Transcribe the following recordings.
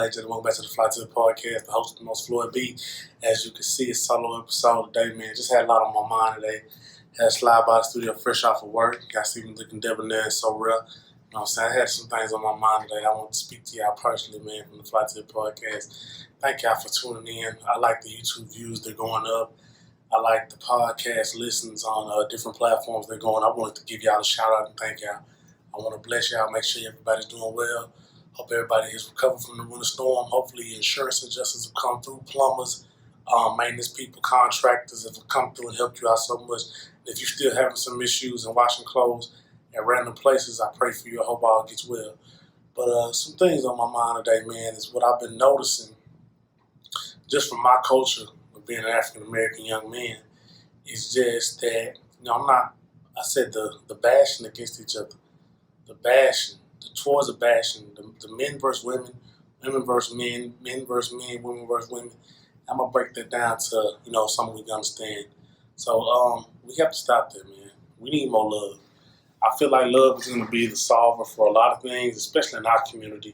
ladies and welcome back to the Flytill Podcast, the host of the most Floyd B. As you can see, it's a solo episode today, man. Just had a lot on my mind today. Had to slide by the studio fresh off of work. Got to see me looking debonair and so real. You know what I'm saying? I had some things on my mind today I want to speak to y'all personally, man, from the Flytill Podcast. Thank y'all for tuning in. I like the YouTube views. They're going up. I like the podcast listens on different platforms. They're going. I wanted to give y'all a shout out and thank y'all. I want to bless y'all, make sure everybody's doing well. Hope everybody has recovered from the winter storm. Hopefully insurance adjusters have come through, plumbers, maintenance people, contractors have come through and helped you out so much. If you're still having some issues and washing clothes at random places, I pray for you. I hope all gets well. But some things on my mind today, man, is what I've been noticing just from my culture of being an African-American young man. Is just that, I said the bashing against each other. The bashing, towards the bashing, the men versus women, women versus men, men versus men, women versus women. I'm going to break that down to, something we can understand. So we have to stop that, man. We need more love. I feel like love is going to be the solver for a lot of things, especially in our community,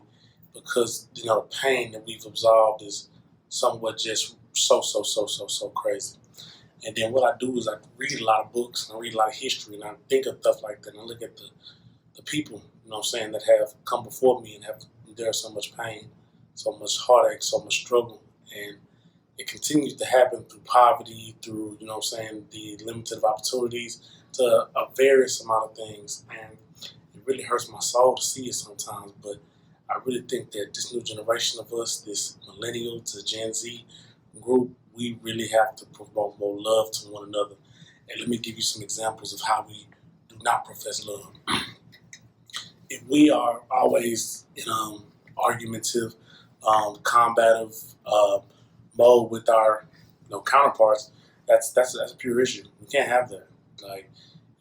because, the pain that we've absorbed is somewhat just so crazy. And then what I do is I read a lot of books and I read a lot of history and I think of stuff like that and I look at the people, that have come before me and have endured so much pain, so much heartache, so much struggle. And it continues to happen through poverty, through, the limited opportunities, to a various amount of things. And it really hurts my soul to see it sometimes. But I really think that this new generation of us, this millennial to Gen Z group, we really have to promote more love to one another. And let me give you some examples of how we do not profess love. If we are always in argumentative, combative mode with our counterparts, that's a pure issue. We can't have that. Like,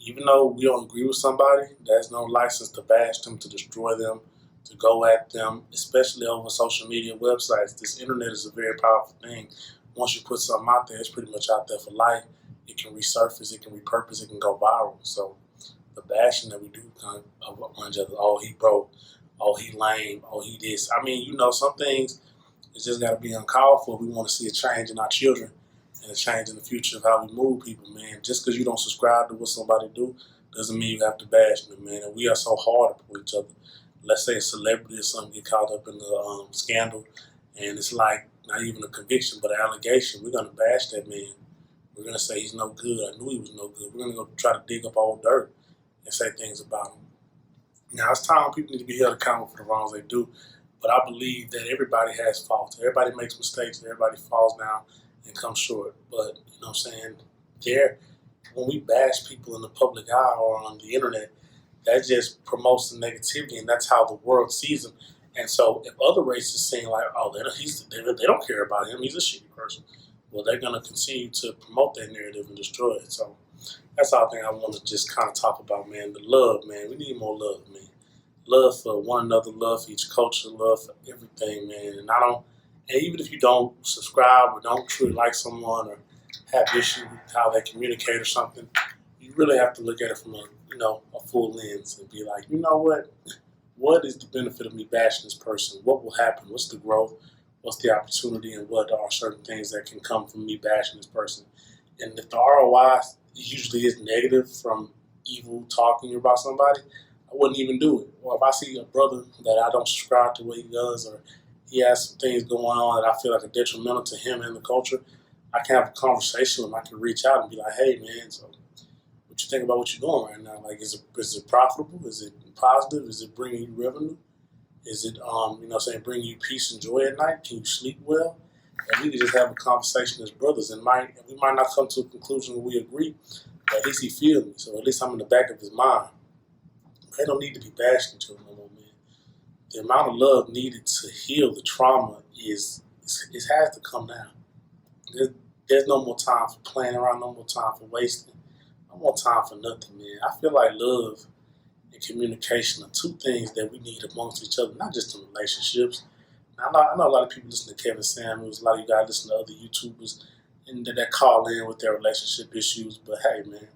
even though we don't agree with somebody, there's no license to bash them, to destroy them, to go at them, especially over social media websites. This internet is a very powerful thing. Once you put something out there, it's pretty much out there for life. It can resurface, it can repurpose, it can go viral. So the bashing that we do kind of one each other, oh, he broke, oh, he lame, oh, he this. I mean, some things, it's just got to be uncalled for. We want to see a change in our children and a change in the future of how we move people, man. Just because you don't subscribe to what somebody do doesn't mean you have to bash them, man. And we are so hard for each other. Let's say a celebrity or something get caught up in the scandal, and it's like not even a conviction but an allegation. We're going to bash that man. We're going to say he's no good. I knew he was no good. We're going to go try to dig up old dirt and say things about him. Now, it's time people need to be held accountable for the wrongs they do, but I believe that everybody has faults. Everybody makes mistakes. Everybody falls down and comes short. But, when we bash people in the public eye or on the internet, that just promotes the negativity, and that's how the world sees them. And so if other races seem like, oh, they don't care about him, he's a shitty person, well, they're going to continue to promote that narrative and destroy it. So that's all I think I want to just kind of talk about, man. The love, man. We need more love, man. Love for one another, love for each culture, love for everything, man. And even if you don't subscribe or don't truly like someone or have issues with how they communicate or something, you really have to look at it from a full lens and be like, what is the benefit of me bashing this person? What will happen? What's the growth? What's the opportunity? And what are certain things that can come from me bashing this person? And if the ROI usually is negative from evil talking about somebody, I wouldn't even do it. Or if I see a brother that I don't subscribe to what he does, or he has some things going on that I feel like are detrimental to him and the culture, I can have a conversation with him. I can reach out and be like, hey, man, so what you think about what you're doing right now? Like, is it profitable? Is it positive? Is it bringing you revenue? Is it, bringing you peace and joy at night? Can you sleep well? And we can just have a conversation as brothers, and we might not come to a conclusion where we agree, but at least he feels me. So at least I'm in the back of his mind. They don't need to be bashing each other no more, man. The amount of love needed to heal the trauma it has to come down. There's no more time for playing around, no more time for wasting. No more time for nothing, man. I feel like love and communication are two things that we need amongst each other, not just in relationships. Now, I know a lot of people listen to Kevin Samuels, a lot of you guys listen to other YouTubers, and that call in with their relationship issues. But hey, man,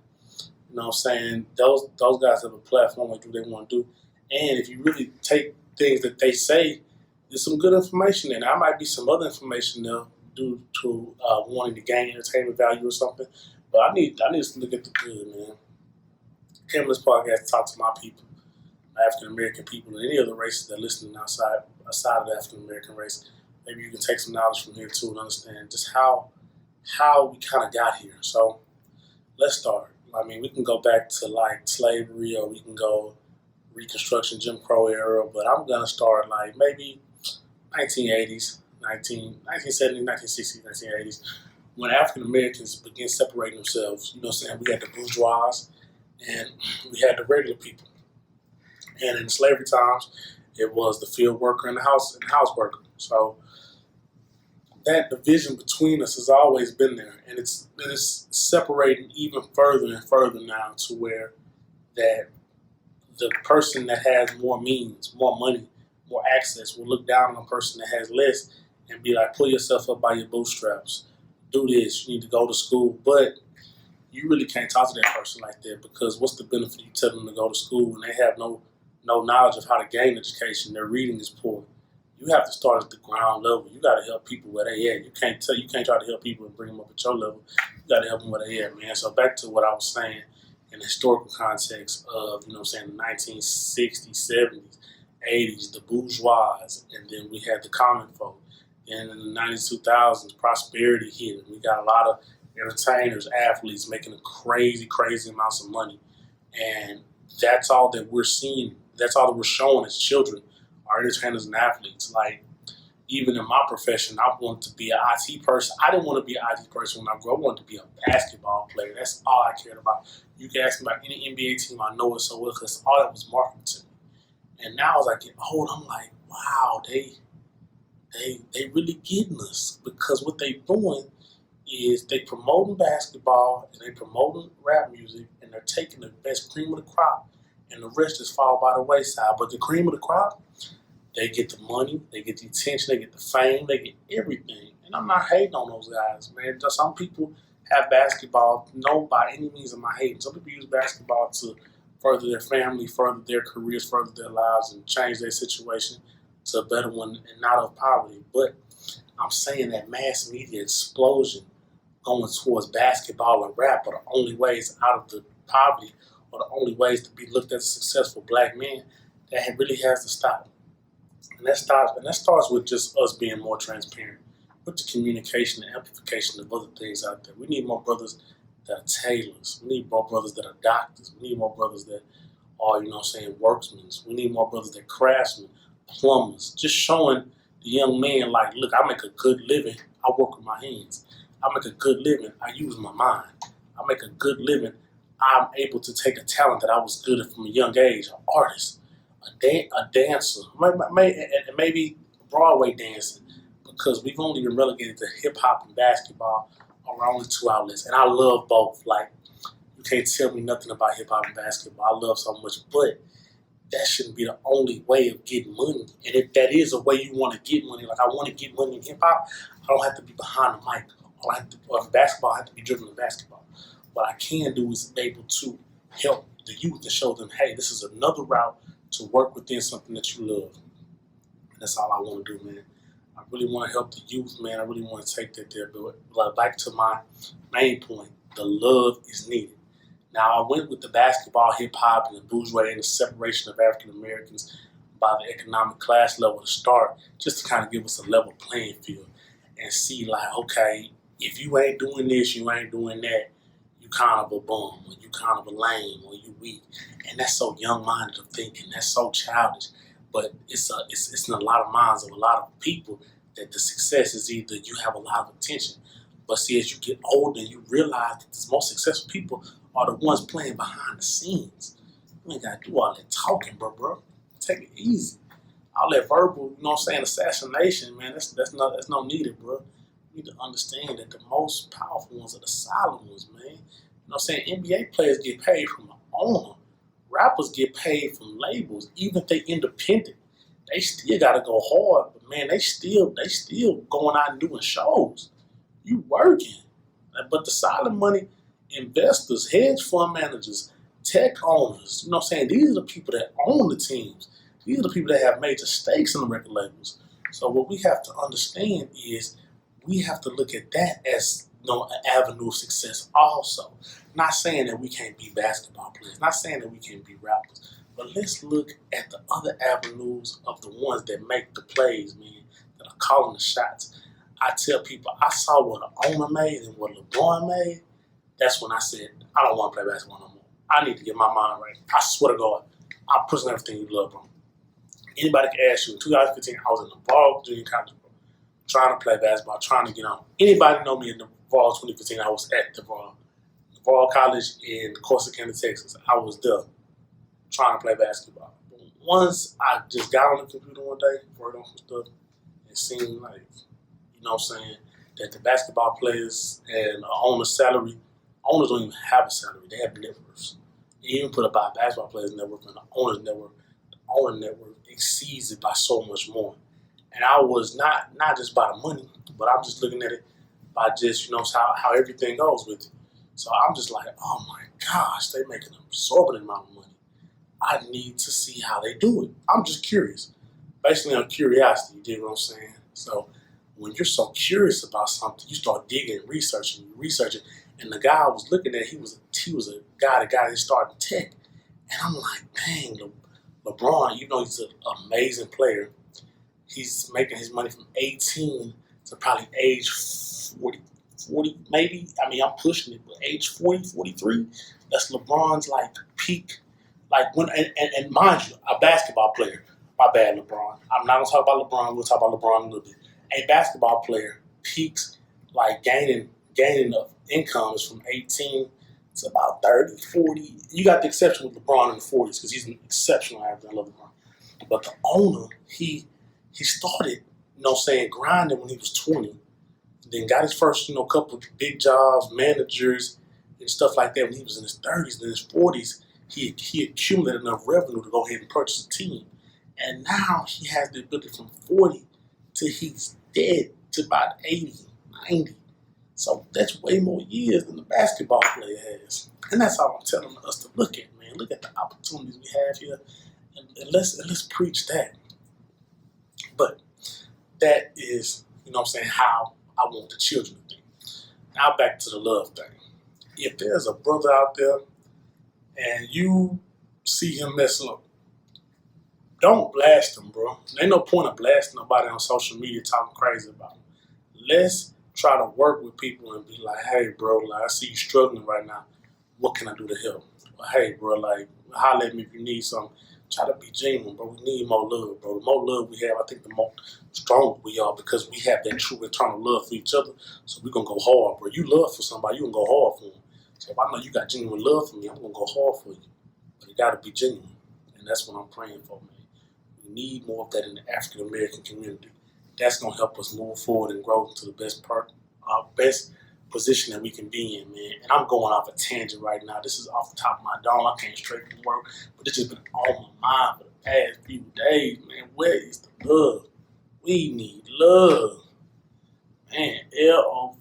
those guys have a platform, they do what they want to do. And if you really take things that they say there's some good information there. Now, there might be some other information there due to wanting to gain entertainment value or something. But I need to look at the good, man. Came on this podcast to talk to my people, my African American people, and any other races that are listening outside of the African American race. Maybe you can take some knowledge from here too and understand just how we kind of got here. So let's start. I mean, we can go back to like slavery, or we can go Reconstruction, Jim Crow era, but I'm gonna start like maybe 1980s, 1970s, 1960s, 1980s, when African Americans began separating themselves. You know what I'm saying? We had the bourgeois and we had the regular people. And in slavery times, it was the field worker and the house worker. So that division between us has always been there, and it's separating even further and further now, to where that the person that has more means, more money, more access will look down on a person that has less and be like, pull yourself up by your bootstraps. Do this. You need to go to school. But you really can't talk to that person like that, because what's the benefit of you telling them to go to school when they have no knowledge of how to gain education? Their reading is poor. You have to start at the ground level. You got to help people where they at. You can't try to help people and bring them up at your level. You got to help them where they at, man. So back to what I was saying in the historical context of, you know what I'm saying, the 1960s, 70s, 80s, the bourgeois, and then we had the common folk. And in the 90s, 2000s, prosperity hit, and we got a lot of entertainers, athletes making crazy, crazy amounts of money. And that's all that we're seeing. That's all that we're showing as children, are entertainers and athletes. Like, even in my profession, I wanted to be an IT person. I didn't want to be an IT person when I grew up. I wanted to be a basketball player. That's all I cared about. You can ask me about any NBA team, I know it so well, because all that was marketed to me. And now as I get old, I'm like, wow, they really getting us, because what they doing is they promoting basketball and they promoting rap music, and they're taking the best cream of the crop, and the rest just fall by the wayside. But the cream of the crop, they get the money, they get the attention, they get the fame, they get everything. And I'm not hating on those guys, man. Some people have basketball, no, by any means am I hating. Some people use basketball to further their family, further their careers, further their lives, and change their situation to a better one and not of poverty. But I'm saying that mass media explosion going towards basketball and rap are the only ways out of the poverty, or the only ways to be looked at as successful black men, that really has to stop. And that starts with just us being more transparent with the communication and amplification of other things out there. We need more brothers that are tailors. We need more brothers that are doctors. We need more brothers that are, you know what I'm saying, workmen. We need more brothers that are craftsmen, plumbers. Just showing the young man, like, look, I make a good living. I work with my hands. I make a good living. I use my mind. I make a good living. I'm able to take a talent that I was good at from a young age, an artist, a dancer, maybe Broadway dancing, because we've only been relegated to hip-hop and basketball are our only two outlets. And I love both. Like, you can't tell me nothing about hip-hop and basketball. I love so much, but that shouldn't be the only way of getting money. And if that is a way you want to get money, like I want to get money in hip-hop, I don't have to be behind the mic. Or if basketball, I have to be driven to basketball. What I can do is be able to help the youth and show them, hey, this is another route to work within something that you love. And that's all I want to do, man. I really want to help the youth, man. I really want to take that there. But back to my main point, the love is needed. Now, I went with the basketball, hip-hop, and the bourgeois and the separation of African Americans by the economic class level to start, just to kind of give us a level playing field and see, like, okay, if you ain't doing this, you ain't doing that, you kind of a bum, or you kind of a lame, or you weak. And that's so young-minded of thinking. That's so childish. But it's in a lot of minds of a lot of people that the success is either you have a lot of attention. But see, as you get older, you realize that the most successful people are the ones playing behind the scenes. You ain't got to do all that talking, bro. Take it easy. All that verbal, you know what I'm saying, assassination, man, that's no needed, bro. You need to understand that the most powerful ones are the silent ones, man. You know what I'm saying? NBA players get paid from the owner. Rappers get paid from labels. Even if they independent, they still gotta go hard. But man, they still going out and doing shows. You working. But the silent money investors, hedge fund managers, tech owners, you know what I'm saying? These are the people that own the teams. These are the people that have major stakes in the record labels. So what we have to understand is we have to look at that as an avenue of success also. Not saying that we can't be basketball players, not saying that we can't be rappers, but let's look at the other avenues of the ones that make the plays, man, that are calling the shots. I tell people, I saw what an owner made and what LeBron made. That's when I said, I don't want to play basketball no more. I need to get my mind right. I swear to God, I'm pushing everything you love, bro. Anybody can ask you, in 2015, I was in the Ball Junior College, bro, trying to play basketball, trying to get on. Anybody know me in the Ball 2015, I was at the Ball College in Corsicana, Texas. I was there trying to play basketball. But once I just got on the computer one day, worked on some stuff, it seemed like, you know what I'm saying, that the basketball players and owner's salary, owners don't even have a salary. They have networks. They even put about basketball players network and the owner's network. The owner network exceeds it by so much more. And I was not just by the money, but I'm just looking at it by just, you know, how everything goes with it. So I'm just like, oh my gosh, they're making an absorbent amount of money. I need to see how they do it. I'm just curious. Basically on curiosity, you dig what I'm saying? So when you're so curious about something, you start digging, researching. And the guy I was looking at, he was a guy that started tech. And I'm like, dang, LeBron, you know he's an amazing player. He's making his money from 18 to probably age 40 maybe. I mean, I'm pushing it, but age 40, 43, that's LeBron's like peak. Like when, and mind you, a basketball player, my bad, LeBron. I'm not gonna talk about LeBron, we'll talk about LeBron a little bit. A basketball player peaks like gaining of income is from 18 to about 30, 40. You got the exception with LeBron in the 40s because he's an exceptional athlete. I love LeBron. But the owner, he started, you know, saying grinding when he was 20. Then got his first, you know, couple of big jobs, managers, and stuff like that when he was in his 30s. In his 40s, he accumulated enough revenue to go ahead and purchase a team. And now he has the ability from 40 to he's dead to about 80, 90. So that's way more years than the basketball player has. And that's all I'm telling us to look at, man. Look at the opportunities we have here. And let's preach that. But that is, you know what I'm saying, how I want the children to think. Now back to the love thing. If there's a brother out there and you see him messing up, don't blast him, bro. There ain't no point of blasting nobody on social media talking crazy about him. Let's try to work with people and be like, hey, bro, like, I see you struggling right now. What can I do to help? Or, hey, bro, like, holler at me if you need something. Try to be genuine, bro. We need more love, bro. The more love we have, I think the more stronger we are because we have that true eternal love for each other. So we're going to go hard, bro. You love for somebody, you going to go hard for them. So if I know you got genuine love for me, I'm going to go hard for you. But it got to be genuine. And that's what I'm praying for, man. We need more of that in the African American community. That's going to help us move forward and grow to the best position that we can be in, man. And I'm going off a tangent right now. This is off the top of my dome. I came straight from work, but this has been on my mind for the past few days, man. Where is the love? We need love. Man, LOVE.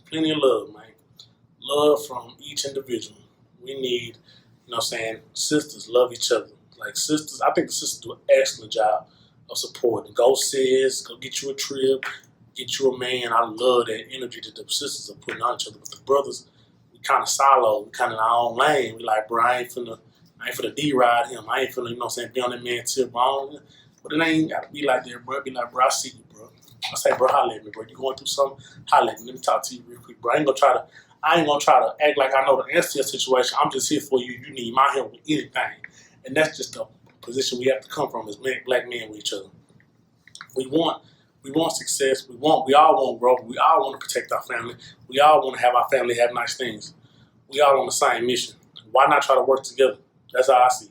Plenty of love, man. Love from each individual. We need, you know what I'm saying, sisters love each other. Like sisters, I think the sisters do an excellent job of supporting. Go sis, go get you a trip, get you a man. I love that energy that the sisters are putting on each other. But the brothers, we kind of silo. We kind of in our own lane. We like, bro, I ain't finna D-ride him. I ain't finna, you know what I'm saying, be on that man's tip. But it ain't got to be like that, bro. It be like, bro, I see you, bro. I say, bro, holler at me, bro. You going through something? Holler at me. Let me talk to you real quick, bro. I ain't gonna try to act like I know the answer to your situation. I'm just here for you. You need my help with anything. And that's just the position we have to come from as black men with each other. We want success. We all want growth. We all want to protect our family. We all want to have our family have nice things. We all on the same mission. Why not try to work together? That's how I see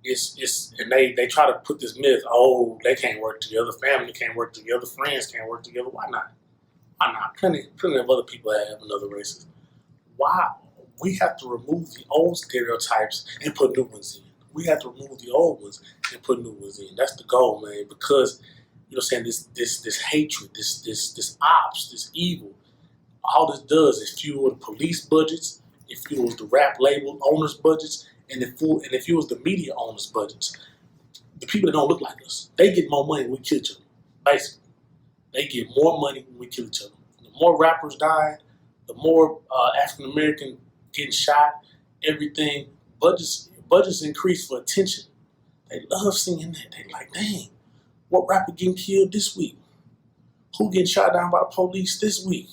it. And they try to put this myth, oh, they can't work together, family can't work together, friends can't work together. Why not? Why not? Plenty of other people have in other races. Why? We have to remove the old stereotypes and put new ones in. We have to remove the old ones and put new ones in. That's the goal, man, because you know what I'm saying, this hatred, this ops, this evil, all this does is fuel the police budgets, it fuels the rap label owners' budgets, and it fuels the media owners' budgets. The people that don't look like us, they get more money than we kill them. Basically, they get more money when we kill each other. The more rappers dying, the more African American getting shot, everything. Budgets increase for attention. They love seeing that. They like, dang, what rapper getting killed this week? Who getting shot down by the police this week?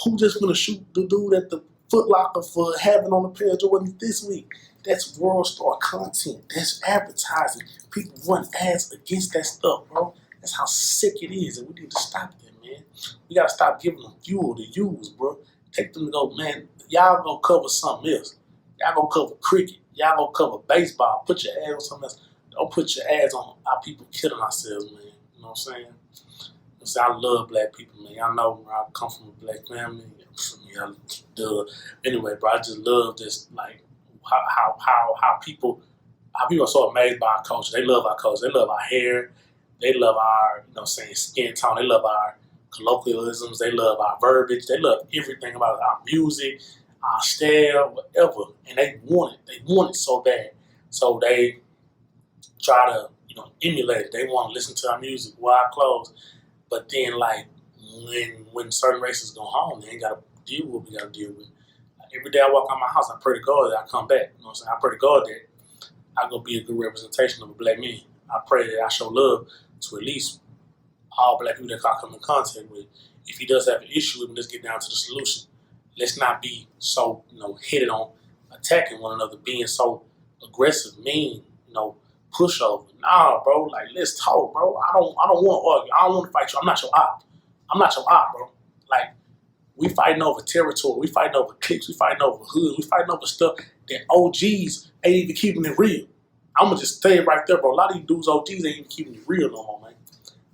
Who just gonna shoot the dude at the Foot Locker for having on a pair of Jordans this week? That's world star content. That's advertising. People run ads against that stuff, bro. That's how sick it is, and we need to stop that, man. We gotta stop giving them fuel to use, bro. Take them to go, man. Y'all go cover something else. Y'all go cover cricket. Y'all go cover baseball. Put your ads on something else. Don't put your ads on our people killing ourselves, man. You know what I'm saying? I love black people, man. Y'all know I come from a black family. Anyway, bro, I just love this, like how people are so amazed by our culture. They love our culture. They love our hair. They love our, skin tone. They love our colloquialisms. They love our verbiage. They love everything about our music, our style, whatever. And they want it. They want it so bad. So they try to, emulate it. They want to listen to our music, wear our clothes. But then, like, when certain races go home, they ain't got to deal with what we got to deal with. Every day I walk out my house, I pray to God that I come back. You know what I'm saying? I pray to God that I'm going to be a good representation of a black man. I pray that I show love to at least all black people that I come in contact with. If he does have an issue with him, let's get down to the solution. Let's not be so, headed on attacking one another, being so aggressive, mean, pushover. Nah, bro. Like, let's talk, bro. I don't want to argue. I don't want to fight you. I'm not your op. I'm not your op, bro. Like, we fighting over territory. We fighting over cliques. We fighting over hoods. We fighting over stuff that OGs ain't even keeping it real. I'm gonna just stay right there, bro. A lot of these dudes, OGs, ain't even keeping it real no more, man.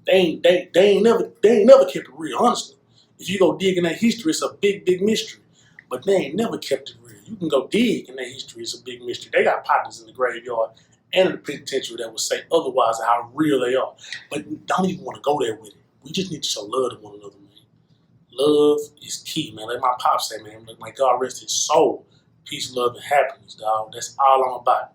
They ain't never kept it real, honestly. If you go dig in that history, it's a big, big mystery. But they ain't never kept it real. You can go dig in that history, it's a big mystery. They got partners in the graveyard and in the penitentiary that would say otherwise of how real they are. But don't even want to go there with it. We just need to show love to one another, man. Love is key, man. Like my pop say, man, like God rest his soul. Peace, love, and happiness, dog. That's all I'm about.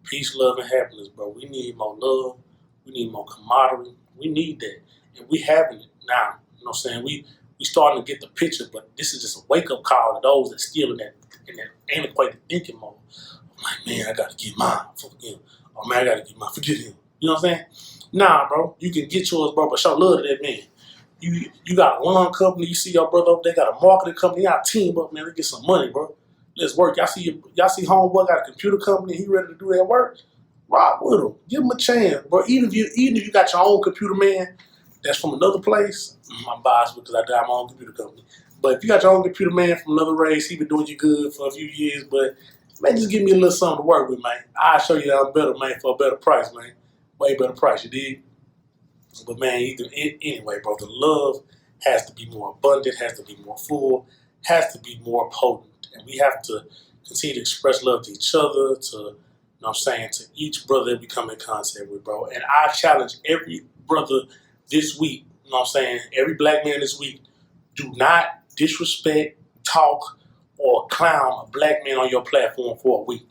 Peace, love, and happiness, bro. We need more love. We need more camaraderie. We need that. And we having it now. You know what I'm saying? We starting to get the picture, but this is just a wake-up call to those that still in that antiquated thinking mode. I'm like, man, I got to get mine. Fuck him. Oh, man, I got to get mine. Forget him. You know what I'm saying? Nah, bro. You can get yours, bro, but show love to that man. You got a lawn company. You see your brother over there got a marketing company. Y'all team up, man. Let's get some money, bro. Let's work. Y'all see homeboy got a computer company. He ready to do that work. Rock with him. Give him a chance, bro. Even if you got your own computer man that's from another place, I'm biased because I got my own computer company. But if you got your own computer man from another race, he been doing you good for a few years, but man, just give me a little something to work with, man. I'll show you I'm better, man, for a better price, man. Way better price, you dig? But man, anyway, bro, the love has to be more abundant, has to be more full, has to be more potent. And we have to continue to express love to each other, to to each brother that we come in contact with, bro. And I challenge every brother this week, every black man this week, do not disrespect, talk, or clown a black man on your platform for a week.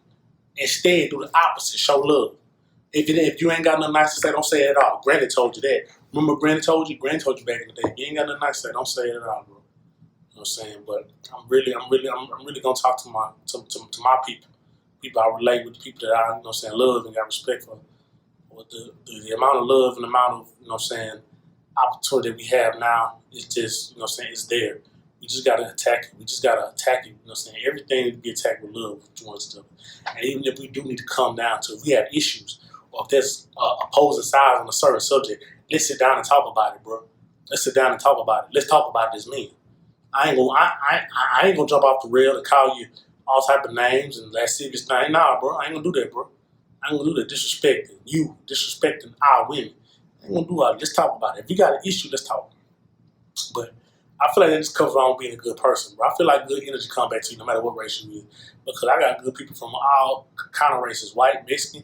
Instead, do the opposite, show love. If you ain't got nothing nice to say, don't say it at all. Granny told you that. Remember Granny told you? Granny told you back in the day. If you ain't got nothing nice to say, don't say it at all, bro. You know what I'm saying? But I'm really gonna talk to my people. People I relate with, the people that I love and got respect for. The amount of love and the amount of opportunity that we have now is just it's there. We just gotta attack it. We just gotta attack it. Everything to be attacked with love towards stuff. And even if we do need to come down to, if we have issues or if there's opposing sides on a certain subject, let's sit down and talk about it, bro. Let's sit down and talk about it. Let's talk about it as men. I ain't gonna jump off the rail and call you all type of names and that serious thing. Nah, bro, I ain't gonna do that, bro. I ain't gonna do that. Disrespecting our women. I ain't gonna do all that. Let's talk about it. If you got an issue, let's talk. But I feel like that just comes around being a good person, bro. I feel like good energy come back to you no matter what race you is. Because I got good people from all kind of races, white, Mexican,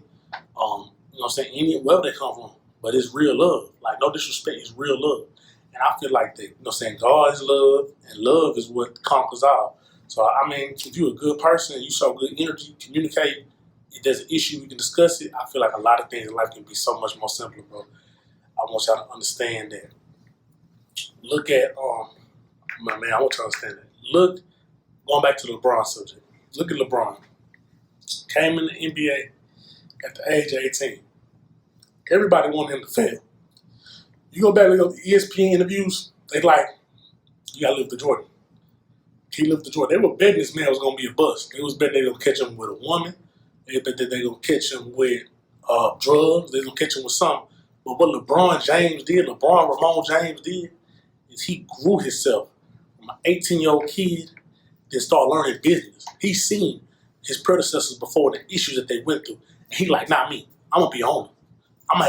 Indian, wherever they come from. But it's real love. Like, no disrespect, it's real love. And I feel like that, God is love, and love is what conquers all. So, I mean, if you're a good person, you show good energy, communicate, if there's an issue, we can discuss it. I feel like a lot of things in life can be so much more simpler, bro. I want y'all to understand that. Look at, I want y'all to understand that. Going back to the LeBron subject. Look at LeBron. Came in the NBA at the age of 18. Everybody wanted him to fail. You go back and look at the ESPN interviews, they like, you gotta live the Jordan. He lived the Jordan. They were betting this man was gonna be a bust. They was betting they were gonna catch him with a woman. They bet that they were gonna catch him with drugs. They were gonna catch him with something. But what LeBron Ramon James did, is he grew himself from an 18-year-old kid that started learning business. He's seen his predecessors before, the issues that they went through. And he like, not me. I'm gonna be on it. I'm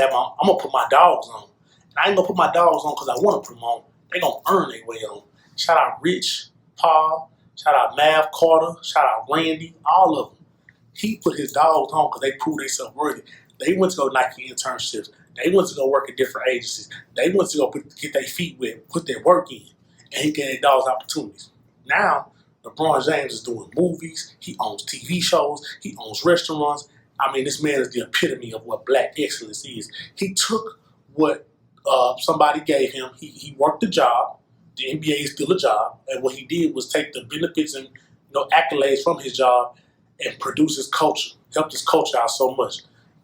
gonna put my dogs on. And I ain't gonna put my dogs on because I want to put them on. They gonna earn their way on. Shout out Rich, Paul, shout out Mav Carter, shout out Randy, all of them. He put his dogs on because they proved themselves worthy. They went to go Nike internships. They went to go work at different agencies. They went to go get their feet wet, put their work in, and he gave their dogs opportunities. Now, LeBron James is doing movies. He owns TV shows. He owns restaurants. I mean, this man is the epitome of what black excellence is. He took what somebody gave him. He worked the job. The NBA is still a job, and what he did was take the benefits and accolades from his job and produce his culture. Helped his culture out so much.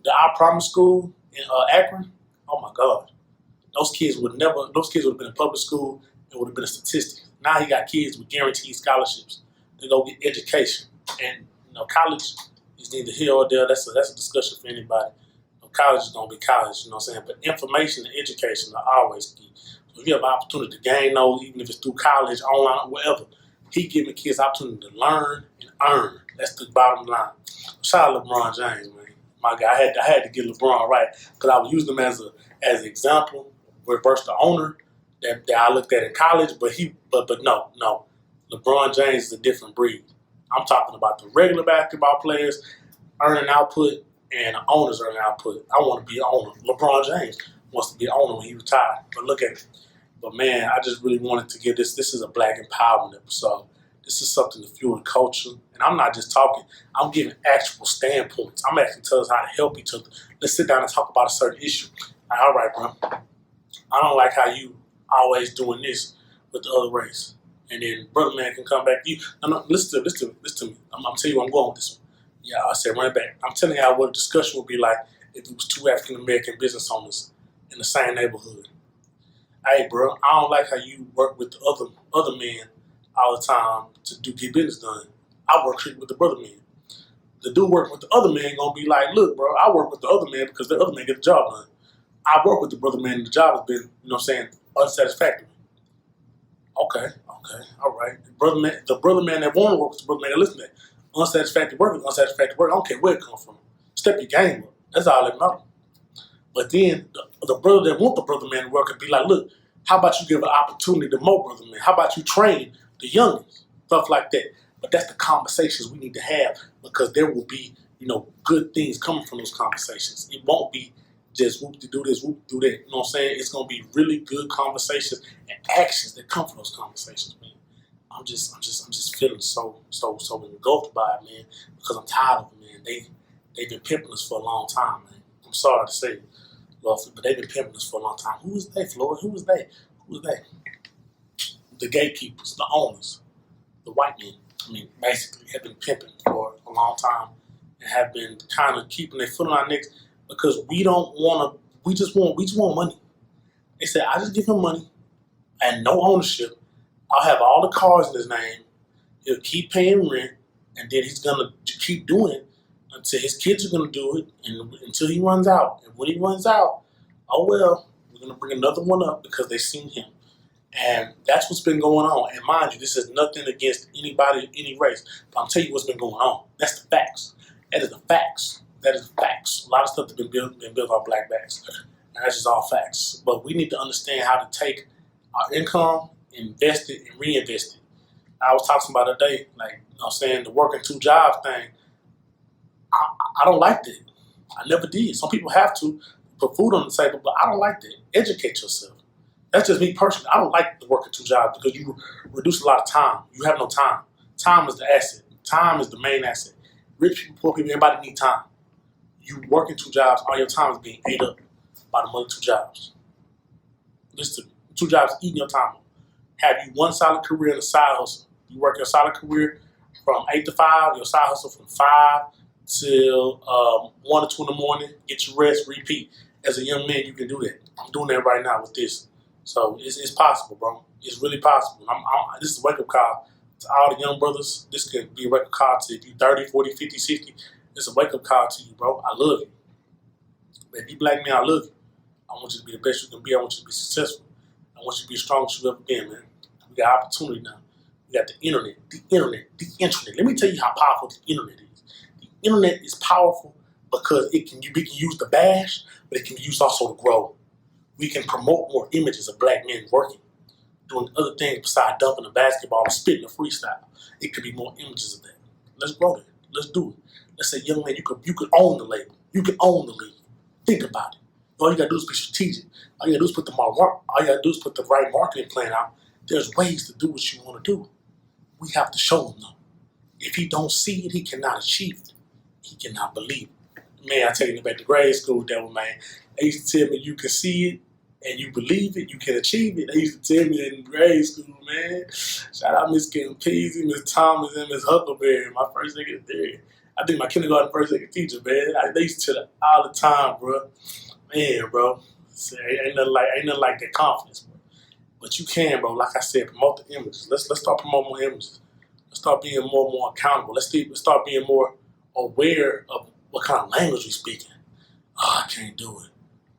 The I Promise School in Akron. Oh my God, those kids would have been in public school and would have been a statistic. Now he got kids with guaranteed scholarships to go get education, and college is neither here or there. That's a discussion for anybody. College is gonna be college, you know what I'm saying? But information and education are always key. So if you have an opportunity to gain those, even if it's through college, online, whatever, he giving kids opportunity to learn and earn. That's the bottom line. Shout out LeBron James, man. My guy, I had to get LeBron right because I was using him as an example versus the owner that I looked at in college. But no, LeBron James is a different breed. I'm talking about the regular basketball players earning output and the owners earning output. I want to be an owner. LeBron James wants to be an owner when he retired. But look at it. But man, I just really wanted to give this. This is a black empowerment episode. This is something to fuel the culture. And I'm not just talking. I'm giving actual standpoints. I'm actually telling us how to help each other. Let's sit down and talk about a certain issue. Like, all right, bro. I don't like how you always doing this with the other race. And then brother man can come back to you. No, listen to me. I'm telling you where I'm going with this one. Yeah, I said run it back. I'm telling you what a discussion would be like if it was two African-American business owners in the same neighborhood. Hey, bro, I don't like how you work with the other men all the time to get business done. I work with the brother man. The dude working with the other man gonna be like, look, bro, I work with the other man because the other man get the job done. I work with the brother man and the job has been, unsatisfactory. Okay, all right. The brother man that want to work with the brother man that listen to that. Unsatisfactory work is unsatisfactory work. I don't care where it comes from. Step your game up. That's all that matters. But then the brother that want the brother man to work and be like, look, how about you give an opportunity to more brother man? How about you train the youngest? Stuff like that. But that's the conversations we need to have because there will be, good things coming from those conversations. It won't be just whoop to do this, whoop to do that. You know what I'm saying? It's gonna be really good conversations and actions that come from those conversations, man. I'm just feeling so engulfed by it, man, because I'm tired of it, man. They've been pimping us for a long time, man. I'm sorry to say, Lord, but they've been pimping us for a long time. Who is they, Floyd? Who is they? The gatekeepers, the owners, the white men. I mean, basically, have been pimping for a long time and have been kind of keeping their foot on our necks because we don't want to. We just want money. They said, I just give him money and no ownership. I'll have all the cars in his name. He'll keep paying rent, and then he's gonna keep doing it until his kids are gonna do it, and until he runs out. And when he runs out, oh well, we're gonna bring another one up because they've seen him. And that's what's been going on. And mind you, this is nothing against anybody, any race. But I'm telling you what's been going on. That's the facts. That is the facts. That is the facts. A lot of stuff has been built on black backs. And that's just all facts. But we need to understand how to take our income, invest it, and reinvest it. I was talking about today, the working two jobs thing. I don't like that. I never did. Some people have to put food on the table, but I don't like that. Educate yourself. That's just me personally. I don't like the working two jobs because you reduce a lot of time. You have no time. Time is the asset. Time is the main asset. Rich people, poor people, everybody need time. You working two jobs, all your time is being ate up by the other two jobs. Listen to me. 2 jobs eating your time up. Have you one solid career and a side hustle. You work your solid career from 8 to 5, your side hustle from 5 till 1 or 2 in the morning. Get your rest, repeat. As a young man, you can do that. I'm doing that right now with this. So it's possible, bro. It's really possible. This is a wake-up call to all the young brothers. This can be a wake-up call to if you're 30, 40, 50, 60. It's a wake-up call to you, bro. I love you. But if you black man, I love you. I want you to be the best you can be. I want you to be successful. I want you to be the strongest you've ever been, man. We got opportunity now. We got the internet. Let me tell you how powerful the internet is. The internet is powerful because we can use the bash, but it can be used also to grow. We can promote more images of black men working, doing other things besides dumping a basketball and spitting a freestyle. It could be more images of that. Let's grow that. Let's do it. Let's say, young man, you could own the label. You can own the league. Think about it. All you gotta do is be strategic. All you gotta do is put the right marketing plan out. There's ways to do what you want to do. We have to show him though. If he don't see it, he cannot achieve it. He cannot believe it. Man, I take it back to grade school with that one, man. They used to tell me you can see it and you believe it, you can achieve it. They used to tell me in grade school, man. Shout out Miss Kim Peasy, Miss Thomas, and Miss Huckleberry, my first secretary. I think my kindergarten first second teacher, man. They used to tell it all the time, bro. Man, bro. Ain't nothing like that confidence, bro. But you can, bro. Like I said, promote the images. Let's start promoting more images. Let's start being more accountable. Let's start being more aware of what kind of language we're speaking. Oh, I can't do it.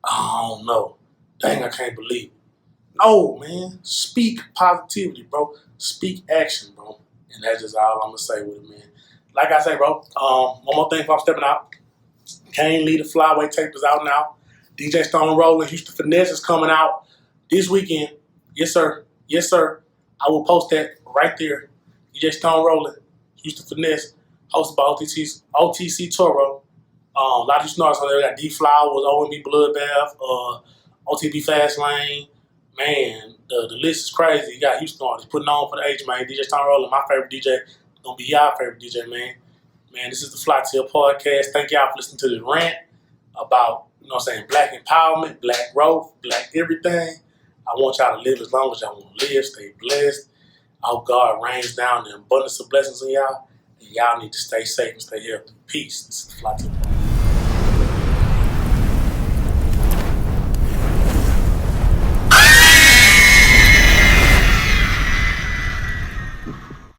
I don't know. Dang, I can't believe it. No, man. Speak positivity, bro. Speak action, bro. And that's just all I'm going to say with it, man. Like I say, bro, one more thing before I'm stepping out. Kane Lee, the Flyway tape is out now. DJ Stone Rollin', Houston Finesse is coming out this weekend. Yes, sir. Yes, sir. I will post that right there. DJ Stone Rollin', Houston Finesse, hosted by OTC Toro. A lot of you snarks on there. We got D Flowers, OMB Bloodbath, OTB Fast Lane. Man, the list is crazy. You got Houston artists putting on for the age, man. DJ Stone Rollin', my favorite DJ. Gonna be y'all favorite DJ, man. Man, this is the Flytill Podcast. Thank y'all for listening to this rant about, black empowerment, black growth, black everything. I want y'all to live as long as y'all want to live. Stay blessed. I hope God rains down the abundance of blessings on y'all. And y'all need to stay safe and stay healthy. Peace. This is the Flytill Podcast.